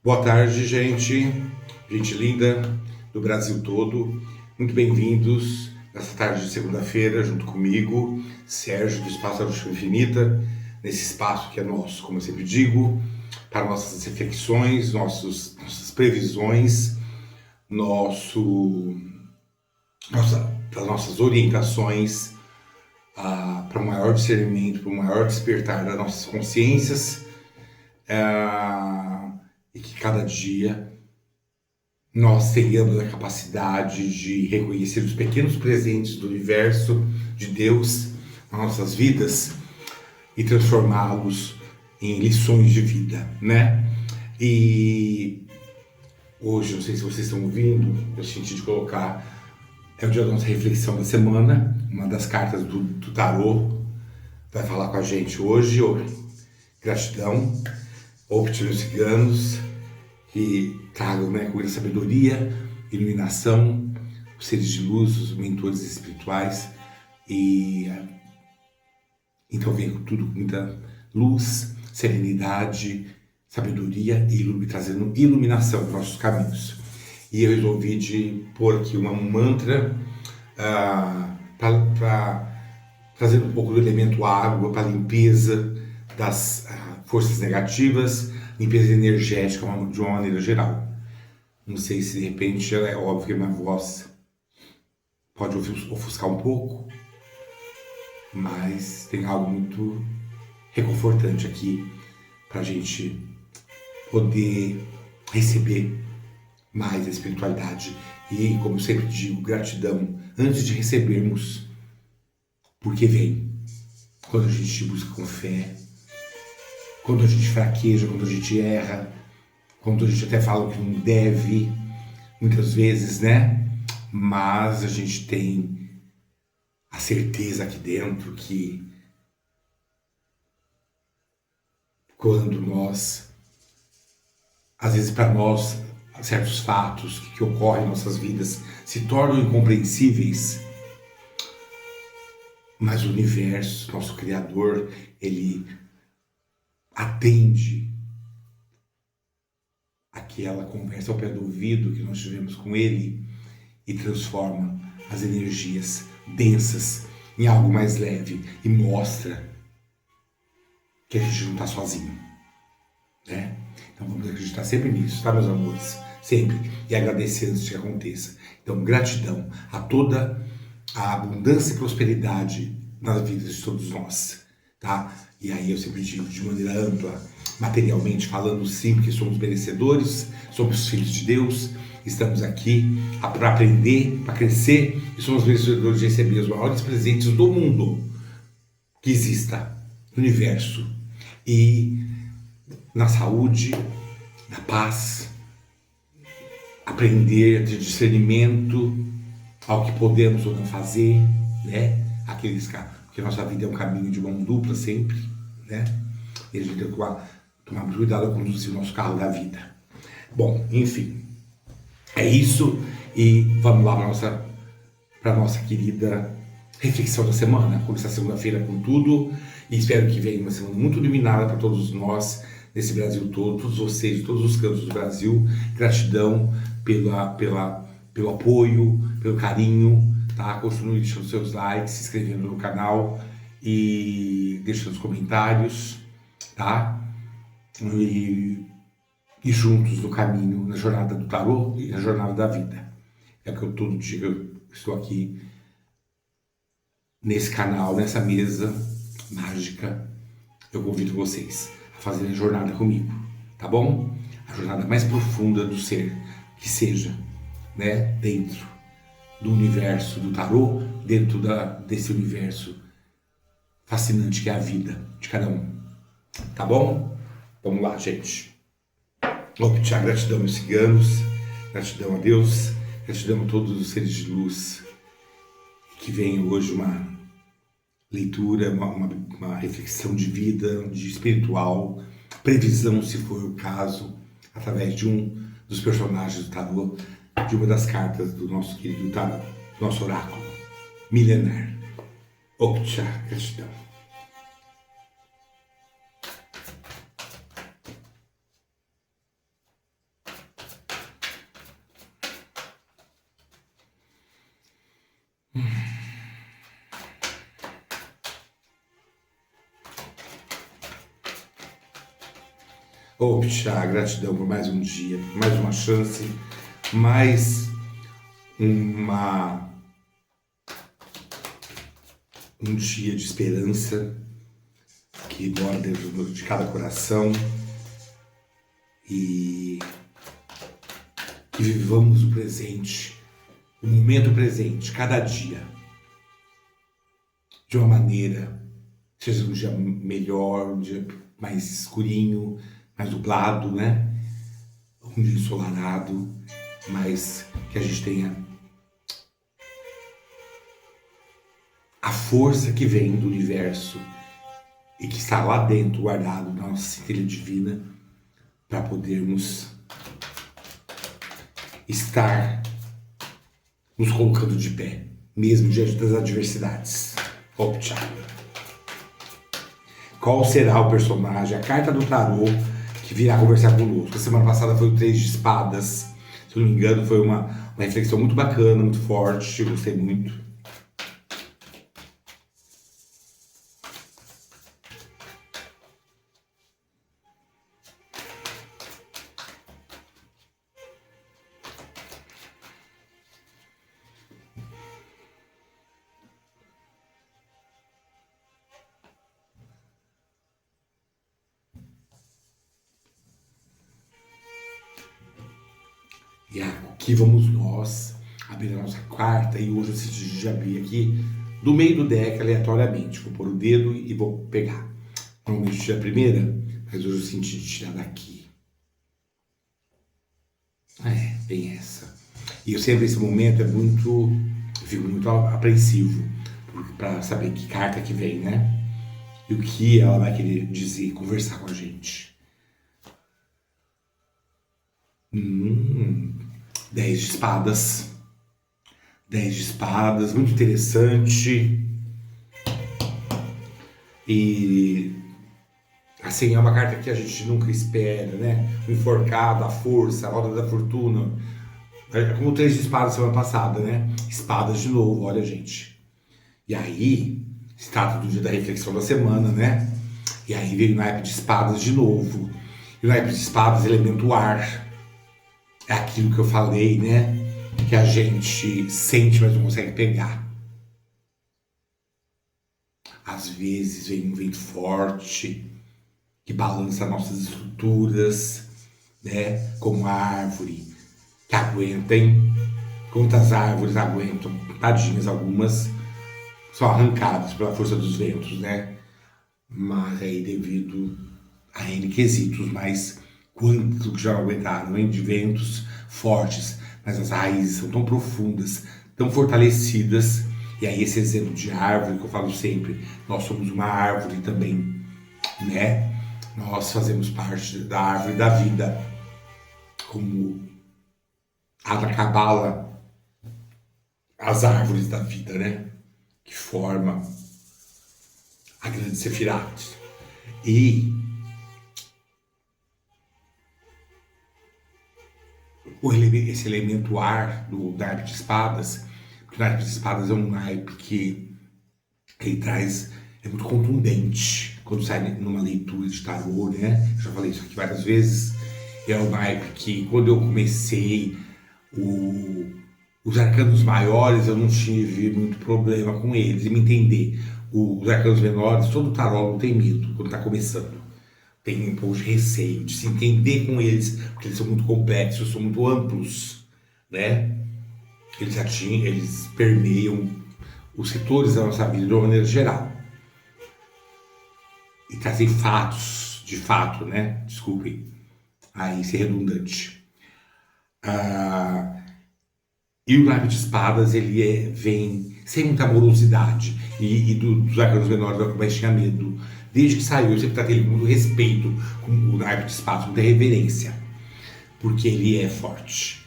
Boa tarde, gente linda do Brasil todo. Muito bem-vindos nessa tarde de segunda-feira, junto comigo, Sérgio, do Espaço da Luz Infinita, nesse espaço que é nosso, como eu sempre digo, para nossas reflexões, nossas previsões, para nossas orientações, para um maior discernimento, para um maior despertar das nossas consciências, e que cada dia nós tenhamos a capacidade de reconhecer os pequenos presentes do universo, de Deus, nas nossas vidas e transformá-los em lições de vida, né? E hoje, não sei se vocês estão ouvindo, eu senti de colocar, é o dia da nossa reflexão da semana, uma das cartas do tarô vai falar com a gente hoje, gratidão, os ciganos, que tragam, né, com muita sabedoria, iluminação, os seres de luz, os mentores espirituais, e então vem com tudo, com muita luz, serenidade, sabedoria e trazendo iluminação para os nossos caminhos. E eu resolvi de pôr aqui um mantra para trazer um pouco do elemento água, para a limpeza das forças negativas, limpeza energética de uma maneira geral. Não sei se de repente é óbvio que a minha voz pode ofuscar um pouco, mas tem algo muito reconfortante aqui para a gente poder receber mais a espiritualidade. E, como eu sempre digo, gratidão antes de recebermos, porque vem quando a gente busca com fé, quando a gente fraqueja, quando a gente erra, quando a gente até fala que não deve, muitas vezes, né? Mas a gente tem a certeza aqui dentro que quando nós, às vezes para nós, certos fatos que ocorrem em nossas vidas se tornam incompreensíveis, mas o universo, nosso Criador, ele atende aquela conversa ao pé do ouvido que nós tivemos com ele e transforma as energias densas em algo mais leve e mostra que a gente não está sozinho, né? Então vamos acreditar sempre nisso, tá, meus amores? Sempre. E agradecer antes que aconteça. Então, gratidão a toda a abundância e prosperidade nas vidas de todos nós, tá? E aí eu sempre digo de maneira ampla, materialmente falando, sim, porque somos merecedores, somos filhos de Deus, estamos aqui para aprender, para crescer, e somos merecedores de receber os maiores presentes do mundo que exista no universo. E na saúde, na paz, aprender a ter discernimento ao que podemos ou não fazer, né? Porque a nossa vida é um caminho de mão dupla sempre, né? E a gente tem que tomar muito cuidado ao conduzir o nosso carro da vida. Bom, enfim, é isso, e vamos lá para a nossa querida reflexão da semana. Começar segunda-feira com tudo, e espero que venha uma semana muito iluminada para todos nós, nesse Brasil todo, todos vocês, de todos os cantos do Brasil. Gratidão pelo apoio, pelo carinho, tá? Continue deixando seus likes, se inscrevendo no canal e deixando os comentários, tá? E juntos no caminho, na jornada do tarô e na jornada da vida. É que eu todo dia estou aqui nesse canal, nessa mesa mágica. Eu convido vocês a fazerem a jornada comigo, tá bom? A jornada mais profunda do ser, que seja, né, dentro do universo do tarô, dentro desse universo fascinante que é a vida de cada um, tá bom? Vamos lá, gente. Vou pedir gratidão aos ciganos, gratidão a Deus, gratidão a todos os seres de luz que venham hoje uma leitura, uma reflexão de vida, de espiritual, previsão, se for o caso, através de um dos personagens do tarô, de uma das cartas do nosso querido tarô, do nosso oráculo milenar. Okja, gratidão. Opcha, gratidão por mais um dia, mais uma chance, mais uma, um dia de esperança que mora dentro de cada coração e que vivamos o presente, o momento presente, cada dia, de uma maneira, seja um dia melhor, um dia mais escurinho, mais nublado, né? Um dia ensolarado, mas que a gente tenha a força que vem do universo e que está lá dentro, guardado na nossa centelha divina, para podermos estar nos colocando de pé, mesmo diante das adversidades. Opcha. Qual será o personagem, a carta do tarô que virá conversar conosco? A semana passada foi o 3 de espadas. Se eu não me engano, foi uma reflexão muito bacana, muito forte, eu gostei muito. E aqui vamos nós abrir a nossa quarta, e hoje eu decidi de abrir aqui do meio do deck aleatoriamente. Vou pôr o dedo e vou pegar. Normalmente eu tiro a primeira, mas hoje eu senti de tirar daqui. Bem essa. E eu sempre nesse momento eu fico muito apreensivo para saber que carta que vem, né? E o que ela vai querer dizer, conversar com a gente. 10 de espadas. 10 de espadas, muito interessante. E assim, é uma carta que a gente nunca espera, né? O enforcado, a força, a roda da fortuna. É como o 3 de espadas semana passada, né? Espadas de novo, olha, gente. E aí, se trata do dia da reflexão da semana, né? E aí veio o naipe de espadas de novo. E o naipe de espadas, elemento ar. É aquilo que eu falei, né? Que a gente sente, mas não consegue pegar. Às vezes vem um vento forte que balança nossas estruturas, né? Como a árvore que aguenta, hein? Quantas árvores aguentam? Tadinhas, algumas são arrancadas pela força dos ventos, né? Mas aí devido a N quesitos, mas quanto que já aguentaram, hein? De ventos fortes, mas as raízes são tão profundas, tão fortalecidas. E aí esse exemplo de árvore que eu falo sempre, nós somos uma árvore também, né? Nós fazemos parte da árvore da vida, como a da Cabala, as árvores da vida, né? Que forma a grande Sefirat. E esse elemento ar do naipe de espadas, porque o naipe de espadas é um naipe que ele traz, é muito contundente quando sai numa leitura de tarô, né? Eu já falei isso aqui várias vezes. É um naipe que, quando eu comecei os arcanos maiores, eu não tive muito problema com eles, e me entender. Os arcanos menores, todo tarô não tem medo quando está começando. Tem um pouco de receio de se entender com eles, porque eles são muito complexos, são muito amplos, né? Eles permeiam os setores da nossa vida de uma maneira geral. E trazem fatos, de fato, né? Desculpem, aí ser redundante. E o naipe de espadas, ele vem sem muita amorosidade. E dos arcanos menores eu mais tinha medo. Desde que saiu, eu sempre tratei ele com muito respeito, com o naipe de espadas, com muita reverência. Porque ele é forte.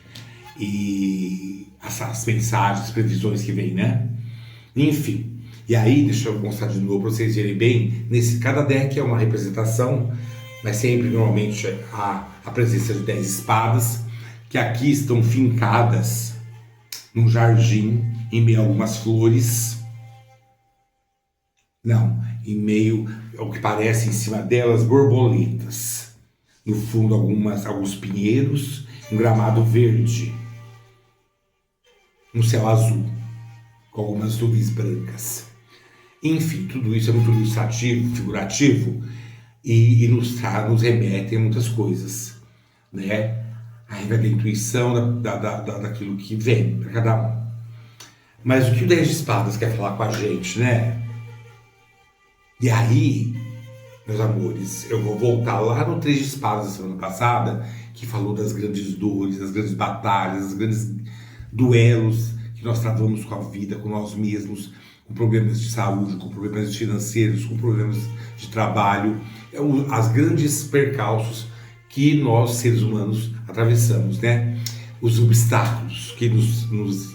E as mensagens, as previsões que vêm, né? Enfim. E aí, deixa eu mostrar de novo para vocês verem bem. Cada deck é uma representação, mas sempre, normalmente, a presença de 10 espadas, que aqui estão fincadas num jardim, em meio a algumas flores. Não, em meio ao que parece em cima delas borboletas. No fundo, alguns pinheiros, um gramado verde, um céu azul, com algumas nuvens brancas. Enfim, tudo isso é muito ilustrativo, figurativo, e nos remete a muitas coisas, né? Aí vai da intuição, daquilo que vem para cada um. Mas o que o 10 de espadas quer falar com a gente, né? E aí, meus amores, eu vou voltar lá no 3 de espadas da semana passada, que falou das grandes dores, das grandes batalhas, dos grandes duelos que nós travamos com a vida, com nós mesmos, com problemas de saúde, com problemas financeiros, com problemas de trabalho, as grandes percalços que nós, seres humanos, atravessamos, né? Os obstáculos que nos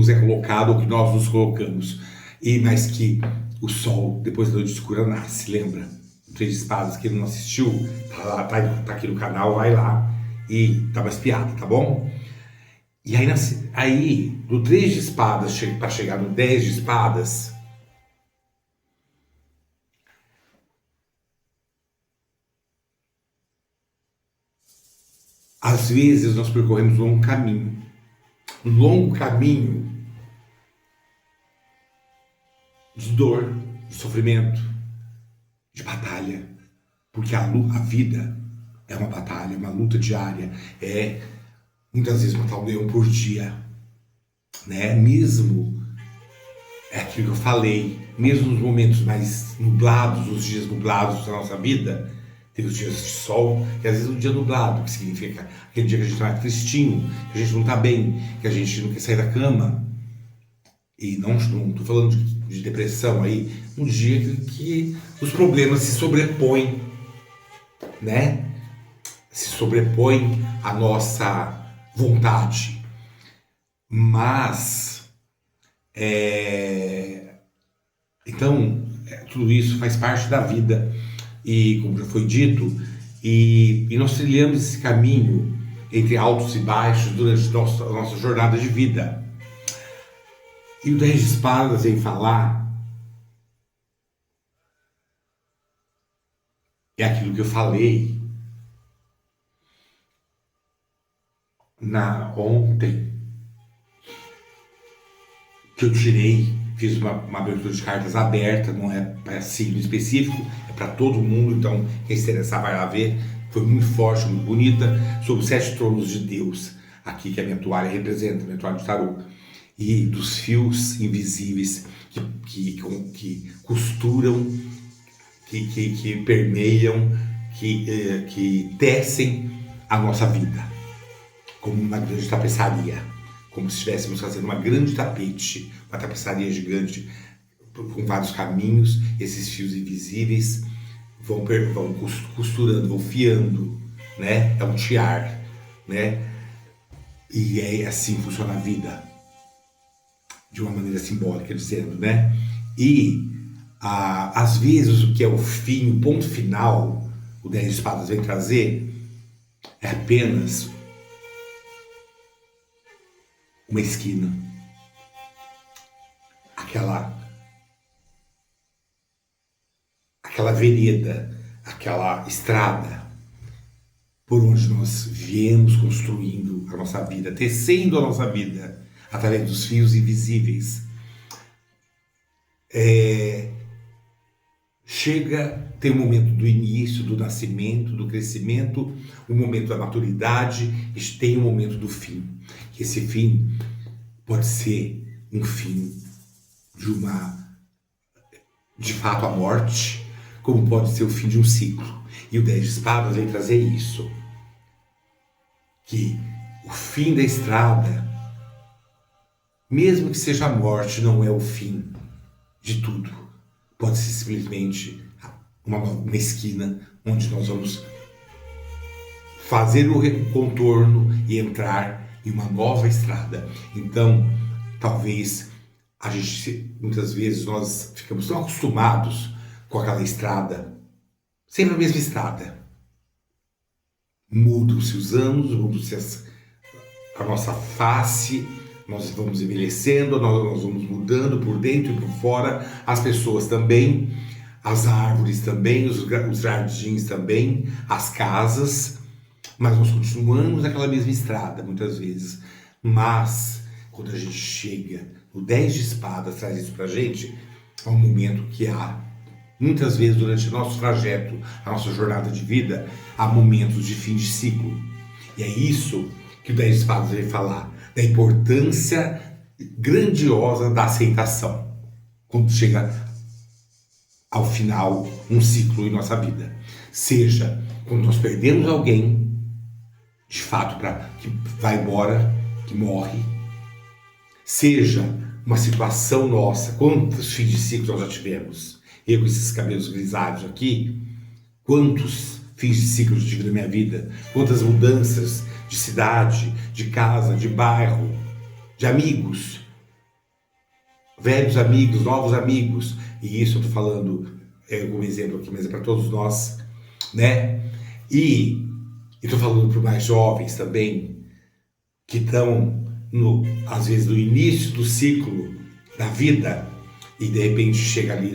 é colocado, ou que nós nos colocamos, mas que o sol, depois da noite escura, nasce, lembra? O 3 de espadas, quem não assistiu, tá lá, tá aqui no canal, vai lá e dá uma espiada, tá bom? E aí do 3 de espadas para chegar no 10 de espadas, às vezes nós percorremos um longo caminho de dor, de sofrimento, de batalha, porque a vida é uma batalha, uma luta diária, muitas vezes matar um leão por dia, né? Mesmo é aquilo que eu falei, mesmo nos momentos mais nublados, os dias nublados da nossa vida, teve os dias de sol, e às vezes um dia nublado, que significa aquele dia que a gente está tristinho, que a gente não está bem, que a gente não quer sair da cama. E não estou falando de depressão aí, um dia que os problemas se sobrepõem, né? Se sobrepõem à nossa vontade. Mas, então, tudo isso faz parte da vida, e como já foi dito, e nós trilhamos esse caminho entre altos e baixos durante a nossa jornada de vida. E o 10 de espadas vem falar, é aquilo que eu falei ontem, que eu fiz uma abertura de cartas aberta, não é para signo específico, é para todo mundo, então quem se interessar vai lá ver, foi muito forte, muito bonita, sobre os 7 tronos de Deus, aqui que a minha toalha representa, a minha toalha de tarô, e dos fios invisíveis que costuram, que permeiam, que tecem a nossa vida, como uma grande tapeçaria, como se estivéssemos fazendo uma grande tapete, uma tapeçaria gigante, com vários caminhos. Esses fios invisíveis vão costurando, vão fiando, né? É um tiar, né? E é assim que funciona a vida, de uma maneira simbólica, dizendo, né? E às vezes o que é o fim, o ponto final, o 10 de espadas vem trazer, é apenas uma esquina, aquela vereda, aquela estrada por onde nós viemos construindo a nossa vida, tecendo a nossa vida através dos fios invisíveis. Tem o momento do início, do nascimento, do crescimento, o momento da maturidade, e tem o momento do fim. Esse fim pode ser um fim de fato, a morte, como pode ser o fim de um ciclo. E o 10 de espadas vem trazer isso, que o fim da estrada, mesmo que seja a morte, não é o fim de tudo. Pode ser simplesmente uma esquina onde nós vamos fazer o contorno e entrar em uma nova estrada. Então, talvez muitas vezes nós ficamos tão acostumados com aquela estrada, sempre a mesma estrada. Mudam-se os anos, muda-se a nossa face, nós vamos envelhecendo, nós vamos mudando por dentro e por fora, as pessoas também, as árvores também, os jardins também, as casas, mas nós continuamos naquela mesma estrada, muitas vezes. Mas, quando a gente chega no 10 de espadas, traz isso pra gente, é um momento que há, muitas vezes durante o nosso trajeto, a nossa jornada de vida, há momentos de fim de ciclo. E é isso que o 10 de espadas vai falar, da importância grandiosa da aceitação, quando chega ao final um ciclo em nossa vida. Seja quando nós perdemos alguém, de fato, que vai embora, que morre, seja uma situação nossa, quantos fins de ciclo nós já tivemos? Eu com esses cabelos grisalhos aqui, quantos fins de ciclo eu tive na minha vida? Quantas mudanças de cidade, de casa, de bairro, de amigos, velhos amigos, novos amigos, e isso eu estou falando como exemplo aqui, mas é para todos nós, né? E estou falando para os mais jovens também, que estão, às vezes, no início do ciclo da vida, e de repente chega ali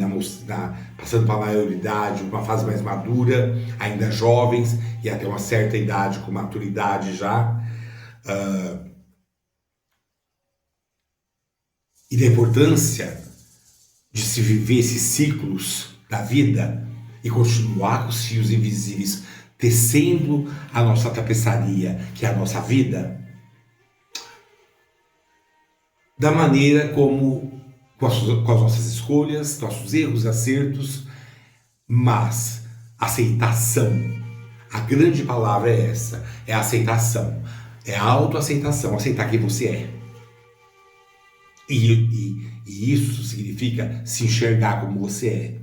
passando para a maioridade, uma fase mais madura, ainda jovens, e até uma certa idade, com maturidade já, e da importância de se viver esses ciclos da vida e continuar com os fios invisíveis tecendo a nossa tapeçaria, que é a nossa vida, da maneira como, com as nossas escolhas, nossos erros, acertos, mas aceitação. A grande palavra é essa, é a aceitação, é a autoaceitação, aceitar quem você é. E isso significa se enxergar como você é,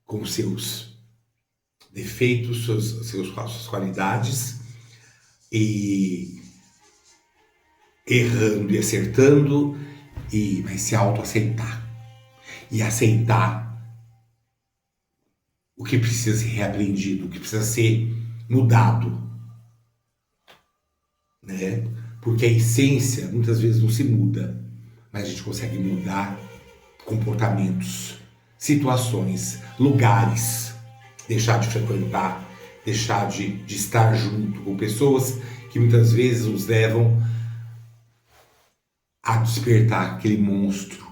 com os seus defeitos, suas qualidades, e errando e acertando, mas se autoaceitar. E aceitar o que precisa ser reaprendido, o que precisa ser mudado. Né? Porque a essência muitas vezes não se muda, mas a gente consegue mudar comportamentos, situações, lugares, deixar de frequentar, deixar de estar junto com pessoas que muitas vezes nos levam a despertar aquele monstro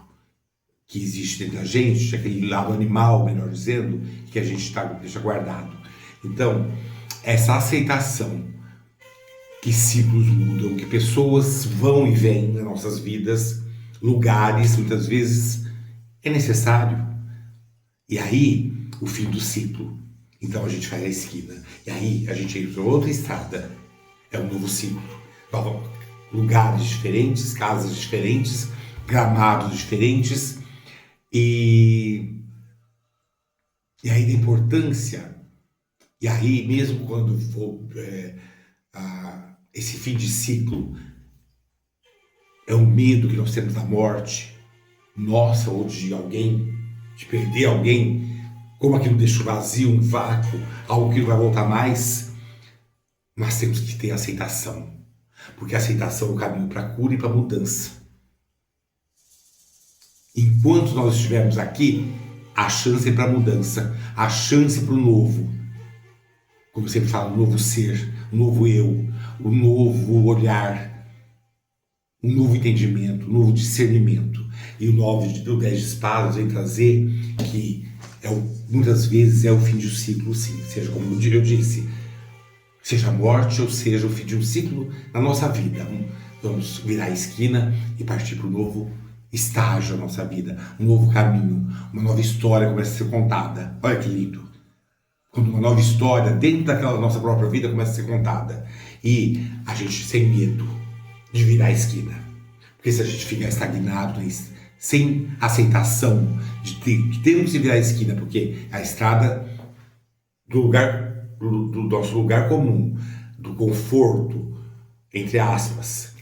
que existe dentro da gente, aquele lado animal, melhor dizendo, que a gente deixa guardado. Então, essa aceitação que ciclos mudam, que pessoas vão e vêm nas nossas vidas, lugares, muitas vezes, é necessário. E aí, o fim do ciclo. Então a gente faz a esquina. E aí a gente entra em outra estrada. É um novo ciclo. Lugares diferentes, casas diferentes, gramados diferentes. E aí da importância. E aí, mesmo quando for esse fim de ciclo, é o medo que nós temos da morte, nossa, ou de alguém, de perder alguém, como aquilo deixa vazio, um vácuo, algo que não vai voltar mais. Mas temos que ter aceitação, porque a aceitação é o caminho para a cura e para a mudança. Enquanto nós estivermos aqui, a chance é para a mudança, a chance para o novo. Como eu sempre falo, um novo ser, um novo eu, um novo olhar, um novo entendimento, um novo discernimento. E o 9 do 10 de espadas vem trazer que muitas vezes é o fim de um ciclo, sim. Seja como eu disse, seja a morte ou seja o fim de um ciclo na nossa vida. Vamos virar a esquina e partir para um novo estágio da nossa vida, um novo caminho, uma nova história começa a ser contada. Olha que lindo! Quando uma nova história dentro daquela nossa própria vida começa a ser contada. E a gente sem medo de virar a esquina. Porque se a gente ficar estagnado, sem aceitação de que temos que virar a esquina, porque a estrada do nosso lugar comum, do conforto, entre aspas,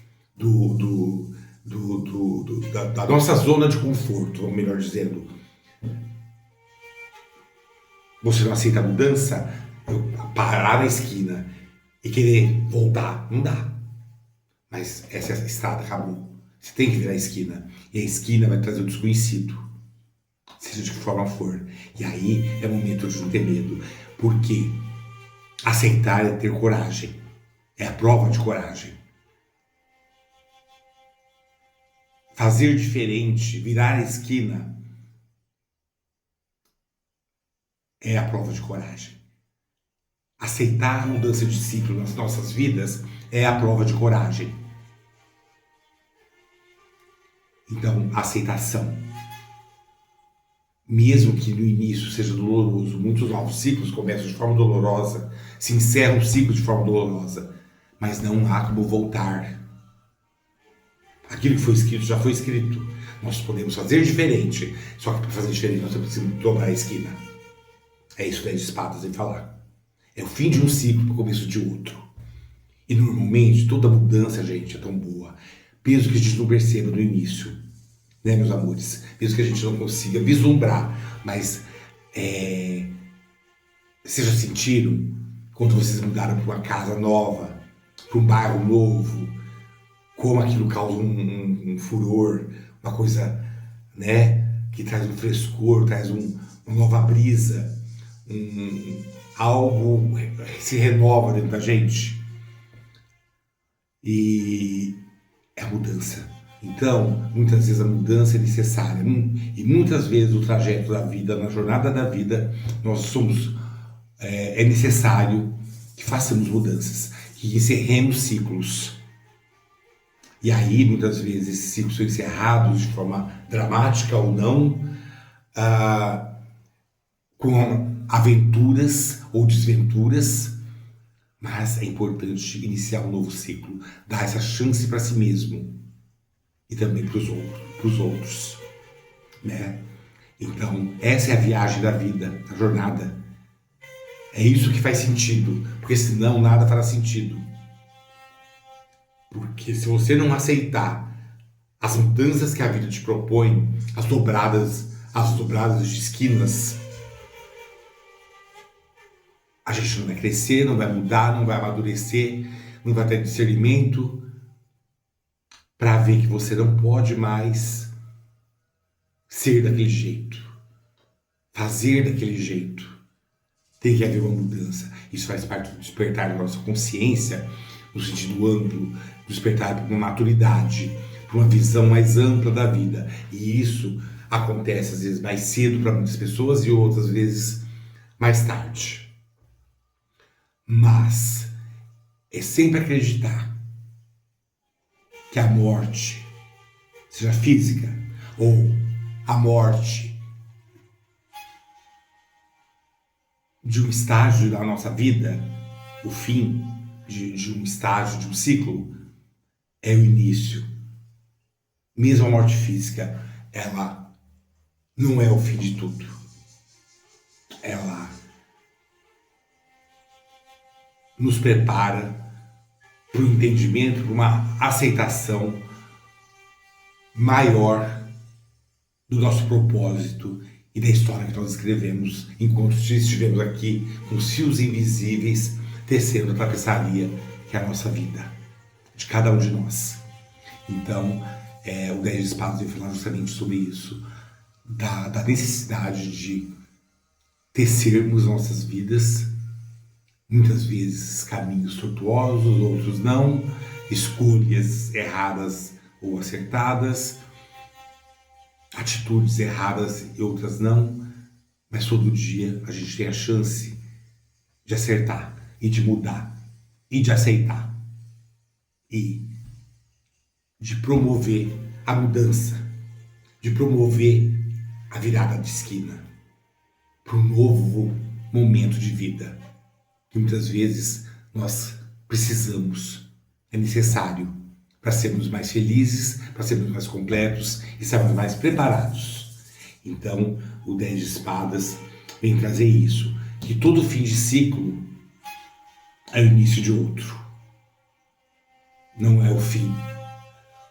da nossa zona de conforto, ou melhor dizendo, você não aceita a mudança, parar na esquina e querer voltar, não dá. Mas essa estrada acabou. Você tem que virar a esquina. E a esquina vai trazer o desconhecido. seja de que forma for. E aí é momento de não ter medo, porque aceitar é ter coragem, é a prova de coragem. Fazer diferente, virar a esquina, é a prova de coragem. Aceitar a mudança de ciclo nas nossas vidas é a prova de coragem. Então, aceitação. Mesmo que no início seja doloroso, muitos novos ciclos começam de forma dolorosa, se encerram um ciclo de forma dolorosa, mas não há como voltar. Aquilo que foi escrito já foi escrito. Nós podemos fazer diferente, só que para fazer diferente nós precisamos dobrar a esquina. É isso que 10 de espadas vem falar. É o fim de um ciclo para o começo de outro. E normalmente toda mudança, gente, é tão boa. Mesmo que a gente não perceba no início, né, meus amores? Mesmo que a gente não consiga vislumbrar, mas vocês já sentiram quando vocês mudaram para uma casa nova, para um bairro novo, como aquilo causa um furor, uma coisa, né, que traz um frescor, traz uma nova brisa, algo se renova dentro da gente. E é a mudança. Então, muitas vezes a mudança é necessária. E muitas vezes o trajeto da vida, na jornada da vida, é necessário que façamos mudanças, que encerremos ciclos. E aí, muitas vezes, esses ciclos são encerrados de forma dramática ou não, com aventuras ou desventuras, mas é importante iniciar um novo ciclo, dar essa chance para si mesmo e também para os outros, né? Então, essa é a viagem da vida, a jornada. É isso que faz sentido, porque senão nada fará sentido. Porque se você não aceitar as mudanças que a vida te propõe, as dobradas de esquinas, a gente não vai crescer, não vai mudar, não vai amadurecer, não vai ter discernimento para ver que você não pode mais ser daquele jeito, fazer daquele jeito. Tem que haver uma mudança. Isso faz parte do despertar da nossa consciência, no sentido amplo, despertar para uma maturidade, para uma visão mais ampla da vida. E isso acontece às vezes mais cedo para muitas pessoas e outras vezes mais tarde. Mas é sempre acreditar que a morte, seja física ou a morte de um estágio da nossa vida, o fim de um estágio, de um ciclo, é o início. Mesmo a morte física, ela não é o fim de tudo. Ela nos prepara para o entendimento, para uma aceitação maior do nosso propósito e da história que nós escrevemos enquanto estivemos aqui com os fios invisíveis tecendo a tapeçaria que é a nossa vida, de cada um de nós. Então, o 10 de espadas vai falar justamente sobre isso, da necessidade de tecermos nossas vidas, muitas vezes caminhos tortuosos, outros não, escolhas erradas ou acertadas, atitudes erradas e outras não, mas todo dia a gente tem a chance de acertar e de mudar e de aceitar e de promover a mudança, de promover a virada de esquina para um novo momento de vida que muitas vezes nós precisamos, é necessário para sermos mais felizes, para sermos mais completos e estarmos mais preparados. Então, o 10 de espadas vem trazer isso, que todo fim de ciclo é o início de outro. Não é o fim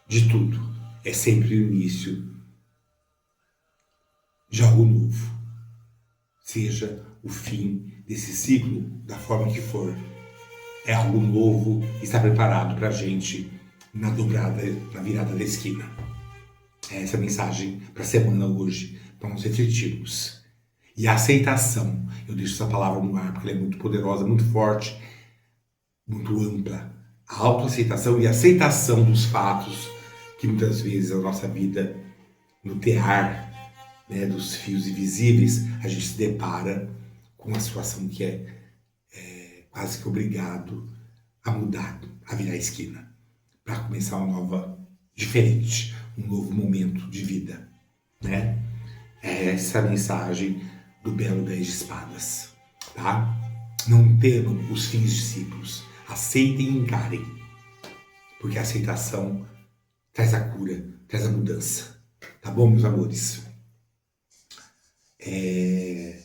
de tudo, é sempre o início de algo novo. Seja o fim desse ciclo da forma que for, é algo novo e está preparado para a gente na virada da esquina. É essa a mensagem para a semana hoje, para nós refletirmos. E a aceitação, eu deixo essa palavra no ar porque ela é muito poderosa, muito forte, muito ampla. A autoaceitação e a aceitação dos fatos que muitas vezes a nossa vida, no tear, né, dos fios invisíveis, a gente se depara com uma situação que é quase que obrigado a mudar, a virar a esquina, para começar uma nova, diferente, um novo momento de vida, né? É essa a mensagem do belo 10 de espadas, tá? Não temam os fins discípulos, aceitem e encarem, porque a aceitação traz a cura, traz a mudança, tá bom, meus amores? É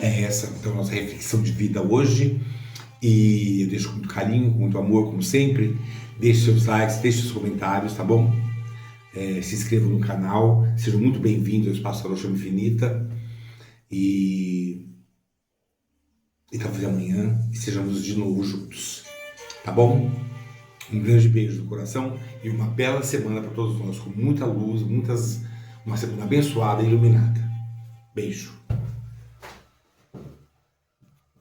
essa então a nossa reflexão de vida hoje, e eu deixo com muito carinho, com muito amor, como sempre. Deixe seus likes, deixe seus comentários, tá bom? Se inscrevam no canal, sejam muito bem-vindos ao Espaço da Chama Infinita, e talvez amanhã estejamos de novo juntos, tá bom? Um grande beijo no coração e uma bela semana para todos nós, com muita luz, uma semana abençoada e iluminada. Beijo.